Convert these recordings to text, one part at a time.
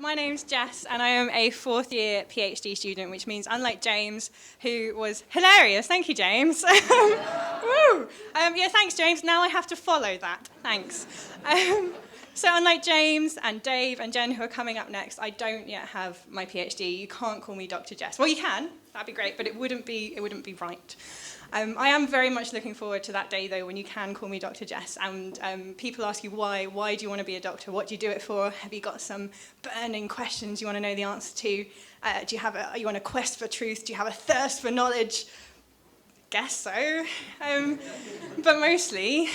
my name's Jess, and I am a fourth-year PhD student, which means, unlike James, who was hilarious, thank you, James. Woo! Yeah, thanks, James. Now I have to follow that. Thanks. So unlike James and Dave and Jen, who are coming up next, I don't yet have my PhD. You can't call me Dr. Jess. Well, you can. That'd be great, but it wouldn't be right. I am very much looking forward to that day, though, when you can call me Dr. Jess, and people ask you why. Why do you want to be a doctor? What do you do it for? Have you got some burning questions you want to know the answer to? Are you on a quest for truth? Do you have a thirst for knowledge? Guess so. But mostly,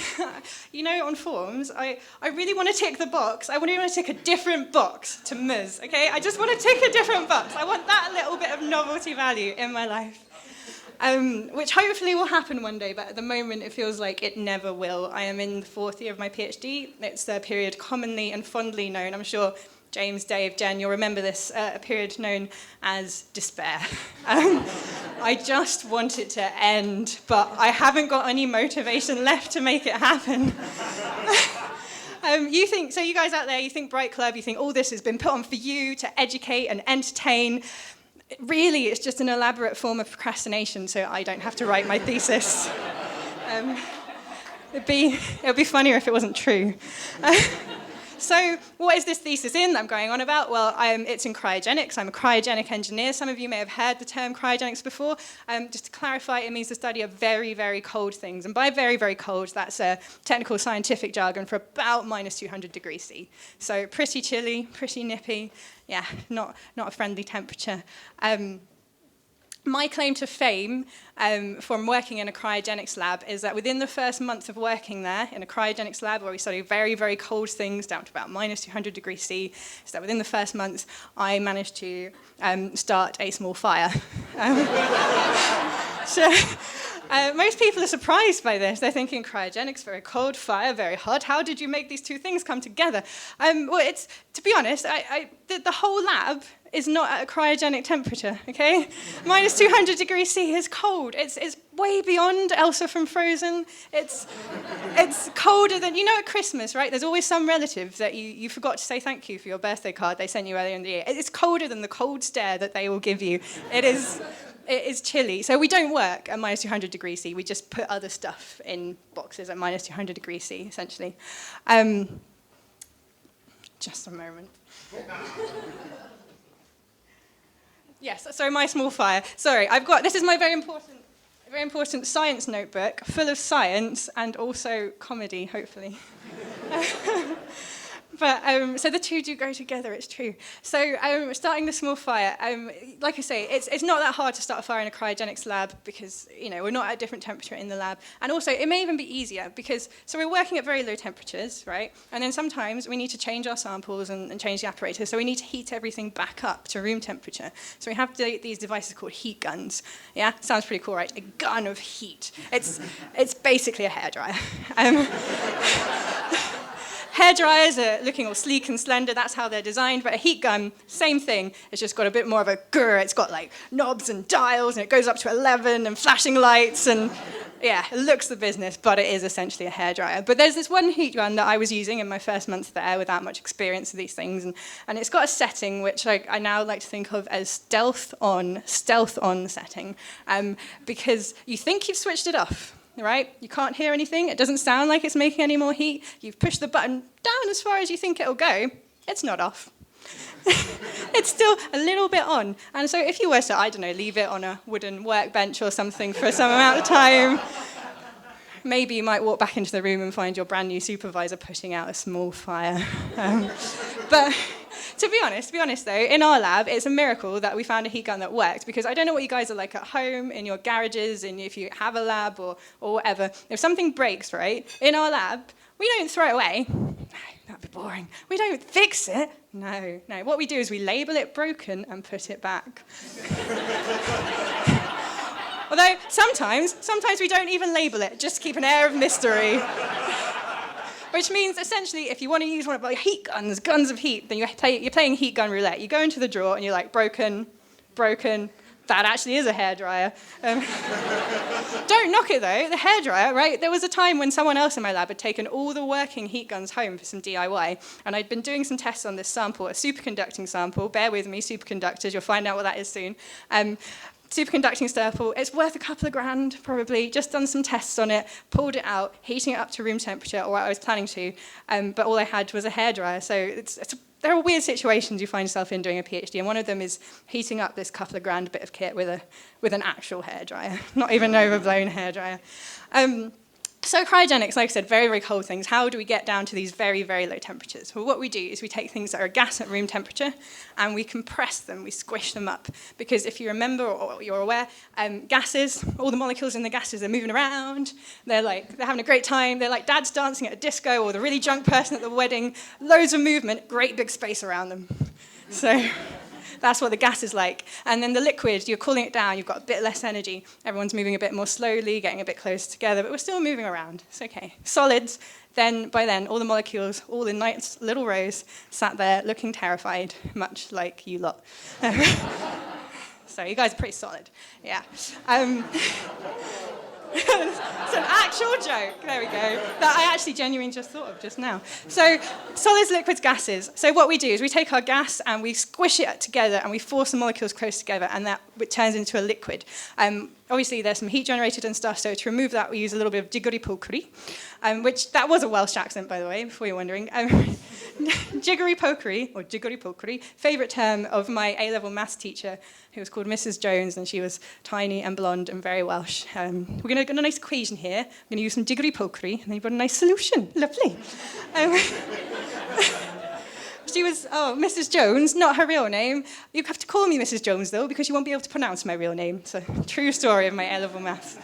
on forms, I really want to tick the box. I really want to tick a different box to Ms, okay? I just want to tick a different box. I want that little bit of novelty value in my life. Which hopefully will happen one day, but at the moment it feels like it never will. I am in the fourth year of my PhD. It's a period commonly and fondly known, I'm sure James, Dave, Jen, you'll remember this, a period known as despair. I just want it to end, but I haven't got any motivation left to make it happen. You guys out there, you think Bright Club, you think all this has been put on for you to educate and entertain. Really, it's just an elaborate form of procrastination, so I don't have to write my thesis. It'd be funnier if it wasn't true. So what is this thesis in that I'm going on about? Well, it's in cryogenics. I'm a cryogenic engineer. Some of you may have heard the term cryogenics before. Just to clarify, it means the study of very, very cold things. And by very, very cold, that's a technical scientific jargon for about minus 200 degrees C. So pretty chilly, pretty nippy. Yeah, not a friendly temperature. My claim to fame from working in a cryogenics lab is that within the first month of working there in a cryogenics lab where we study very, very cold things down to about minus 200 degrees C, so that within the first month I managed to start a small fire. Most people are surprised by this. They're thinking cryogenics, very cold, fire, very hot. How did you make these two things come together? Well, to be honest, the whole lab is not at a cryogenic temperature, okay? Minus 200 degrees C is cold. It's way beyond Elsa from Frozen. It's colder than, at Christmas, right? There's always some relative that you forgot to say thank you for your birthday card they sent you earlier in the year. It's colder than the cold stare that they will give you. It is chilly. So we don't work at minus 200 degrees C. We just put other stuff in boxes at minus 200 degrees C, essentially. Just a moment. Yes, so my small fire. Sorry, this is my very important science notebook, full of science and also comedy, hopefully. But so the two do go together, it's true. So starting the small fire, like I say, it's not that hard to start a fire in a cryogenics lab because, we're not at a different temperature in the lab. And also, it may even be easier because, so we're working at very low temperatures, right? And then sometimes we need to change our samples and change the apparatus, so we need to heat everything back up to room temperature. So we have these devices called heat guns. Yeah, sounds pretty cool, right? A gun of heat. It's basically a hairdryer. Hairdryers are looking all sleek and slender, that's how they're designed, but a heat gun, same thing. It's just got a bit more of a grr, it's got like knobs and dials, and it goes up to 11, and flashing lights, and yeah, it looks the business, but it is essentially a hairdryer. But there's this one heat gun that I was using in my first month there without much experience of these things, and it's got a setting which I now like to think of as stealth on setting, because you think you've switched it off. Right? You can't hear anything. It doesn't sound like it's making any more heat. You've pushed the button down as far as you think it'll go. It's not off. It's still a little bit on. And so if you were to, leave it on a wooden workbench or something for some amount of time, maybe you might walk back into the room and find your brand new supervisor putting out a small fire. But to be honest though, in our lab, it's a miracle that we found a heat gun that worked, because I don't know what you guys are like at home, in your garages, and if you have a lab or whatever. If something breaks, right, in our lab, we don't throw it away. No, that'd be boring. We don't fix it. No. What we do is we label it broken and put it back. Although sometimes we don't even label it, just keep an air of mystery. Which means, essentially, if you want to use one of my heat guns of heat, then you're playing heat gun roulette. You go into the drawer and you're like, broken, That actually is a hairdryer. Don't knock it though, the hairdryer, right? There was a time when someone else in my lab had taken all the working heat guns home for some DIY, and I'd been doing some tests on this sample, a superconducting sample. Bear with me, superconductors, you'll find out what that is soon. Superconducting sample, it's worth a couple of grand probably, just done some tests on it, pulled it out, heating it up to room temperature, or what I was planning to, but all I had was a hairdryer, so there are weird situations you find yourself in doing a PhD, and one of them is heating up this couple of grand bit of kit with an actual hairdryer, not even an overblown hairdryer. So cryogenics, like I said, very, very cold things. How do we get down to these very, very low temperatures? Well, what we do is we take things that are gas at room temperature and we compress them, we squish them up. Because if you remember or you're aware, gases, all the molecules in the gases are moving around. They're having a great time. They're like dad's dancing at a disco or the really drunk person at the wedding. Loads of movement, great big space around them. So that's what the gas is like. And then the liquid, you're cooling it down, you've got a bit less energy. Everyone's moving a bit more slowly, getting a bit closer together, but we're still moving around. It's okay. Solids, by then, all the molecules, all in nice little rows, sat there looking terrified, much like you lot. So you guys are pretty solid. Yeah. It's an actual joke. There we go. That I actually genuinely just thought of just now. So solids, liquids, gases. So what we do is we take our gas and we squish it together and we force the molecules close together, and that turns into a liquid. Obviously, there's some heat generated and stuff, so to remove that, we use a little bit of jiggery pokery, which that was a Welsh accent, by the way, before you're wondering. Jiggery pokery, favourite term of my A-level maths teacher, who was called Mrs. Jones, and she was tiny and blonde and very Welsh. We're going to get a nice equation here. I'm going to use some jiggery pokery, and then you've got a nice solution. Lovely. She was, Mrs. Jones, not her real name. You have to call me Mrs. Jones, though, because you won't be able to pronounce my real name. It's a true story of my A-level maths.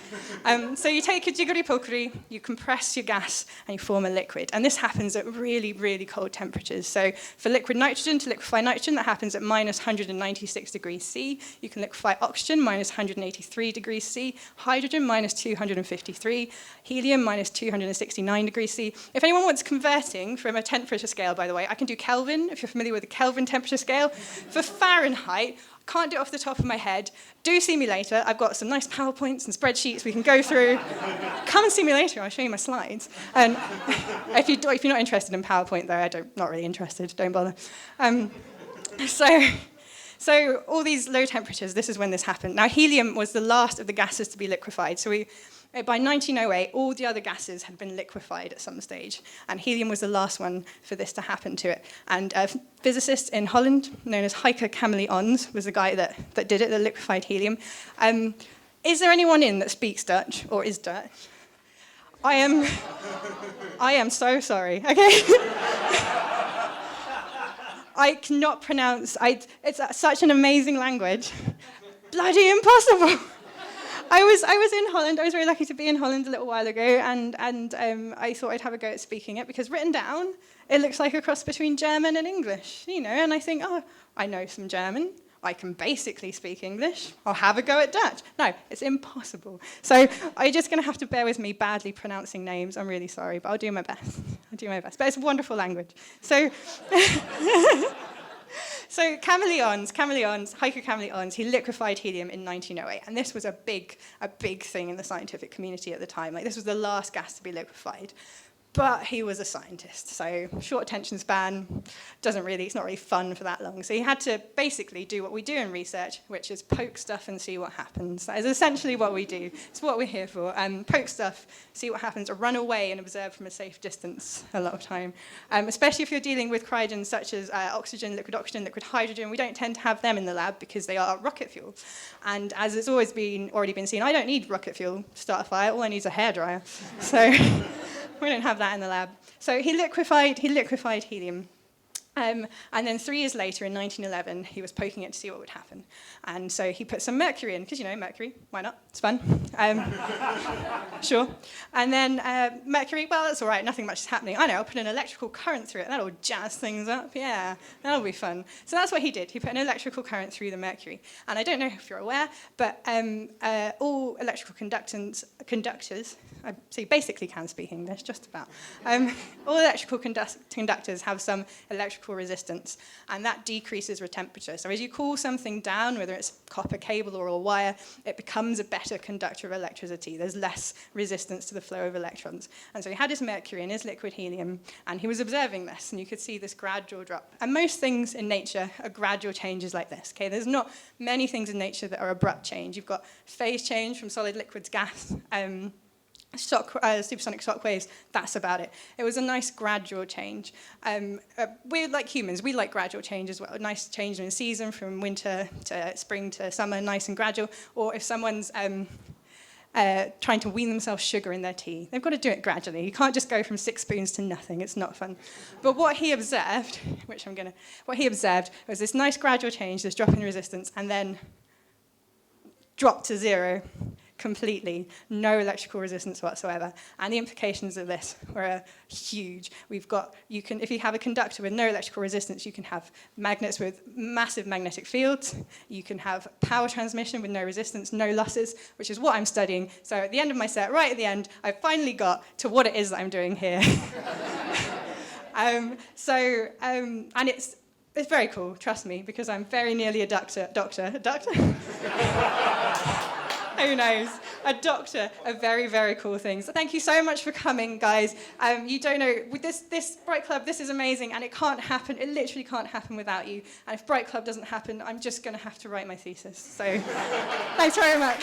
So you take your jiggery pokery, you compress your gas, and you form a liquid. And this happens at really, really cold temperatures. So for liquid nitrogen to liquefy nitrogen, that happens at minus 196 degrees C. You can liquefy oxygen, minus 183 degrees C. Hydrogen, minus 253. Helium, minus 269 degrees C. If anyone wants converting from a temperature scale, by the way, I can do Kelvin, if you're familiar with the Kelvin temperature scale. For Fahrenheit, I can't do it off the top of my head. Do see me later. I've got some nice PowerPoints and spreadsheets we can go through. Come and see me later. I'll show you my slides. And if you're not interested in PowerPoint, though, not really interested. Don't bother. So all these low temperatures, this is when this happened. Now, helium was the last of the gases to be liquefied. So by 1908, all the other gases had been liquefied at some stage, and helium was the last one for this to happen to it. And a physicist in Holland, known as Heike Kamerlingh, was the guy that did it, that liquefied helium. Is there anyone in that speaks Dutch, or is Dutch? I am so sorry, okay? I cannot pronounce, it's such an amazing language. Bloody impossible. I was in Holland. I was very lucky to be in Holland a little while ago, and I thought I'd have a go at speaking it, because written down, it looks like a cross between German and English, and I think, I know some German. I can basically speak English. I'll have a go at Dutch. No, it's impossible. So you're just going to have to bear with me badly pronouncing names. I'm really sorry, but I'll do my best. But it's a wonderful language. So... So Heike Kamerlingh, he liquefied helium in 1908, and this was a big thing in the scientific community at the time. This was the last gas to be liquefied. But he was a scientist, so short attention span, it's not really fun for that long. So he had to basically do what we do in research, which is poke stuff and see what happens. That is essentially what we do. It's what we're here for. Poke stuff, see what happens, or run away and observe from a safe distance a lot of time. Especially if you're dealing with cryogens such as oxygen, liquid hydrogen. We don't tend to have them in the lab because they are rocket fuel. And as it's already been seen, I don't need rocket fuel to start a fire. All I need is a hairdryer. So... we don't have that in the lab. So he liquefied helium. And then 3 years later, in 1911, he was poking it to see what would happen. And so he put some mercury in, because, mercury, why not? It's fun. Sure. And then mercury, well, that's all right, nothing much is happening. I know, I'll put an electrical current through it. That'll jazz things up, yeah, that'll be fun. So that's what he did. He put an electrical current through the mercury. And I don't know if you're aware, but all electrical conductors, so you basically can speak English, just about. All electrical conductors have some electrical electrical resistance, and that decreases with temperature. So as you cool something down, whether it's copper cable or a wire, it becomes a better conductor of electricity. There's less resistance to the flow of electrons. And so he had his mercury and his liquid helium, and he was observing this, and you could see this gradual drop. And most things in nature are gradual changes like this. Okay, there's not many things in nature that are abrupt change. You've got phase change from solid liquid to gas, supersonic shock waves, that's about it. It was a nice gradual change. We, like humans, we like gradual change as well. A nice change in a season from winter to spring to summer, nice and gradual. Or if someone's trying to wean themselves sugar in their tea, they've got to do it gradually. You can't just go from 6 spoons to nothing. It's not fun. But what he observed, was this nice gradual change, this drop in resistance, and then drop to zero completely, no electrical resistance whatsoever. And the implications of this were huge. If you have a conductor with no electrical resistance, you can have magnets with massive magnetic fields. You can have power transmission with no resistance, no losses, which is what I'm studying. So at the end of my set, right at the end, I finally got to what it is that I'm doing here. And it's very cool, trust me, because I'm very nearly a doctor? Who knows? A doctor of very, very cool things. So thank you so much for coming, guys. You don't know, with this Bright Club, this is amazing, and it can't happen, it literally can't happen without you. And if Bright Club doesn't happen, I'm just going to have to write my thesis. So thanks very much.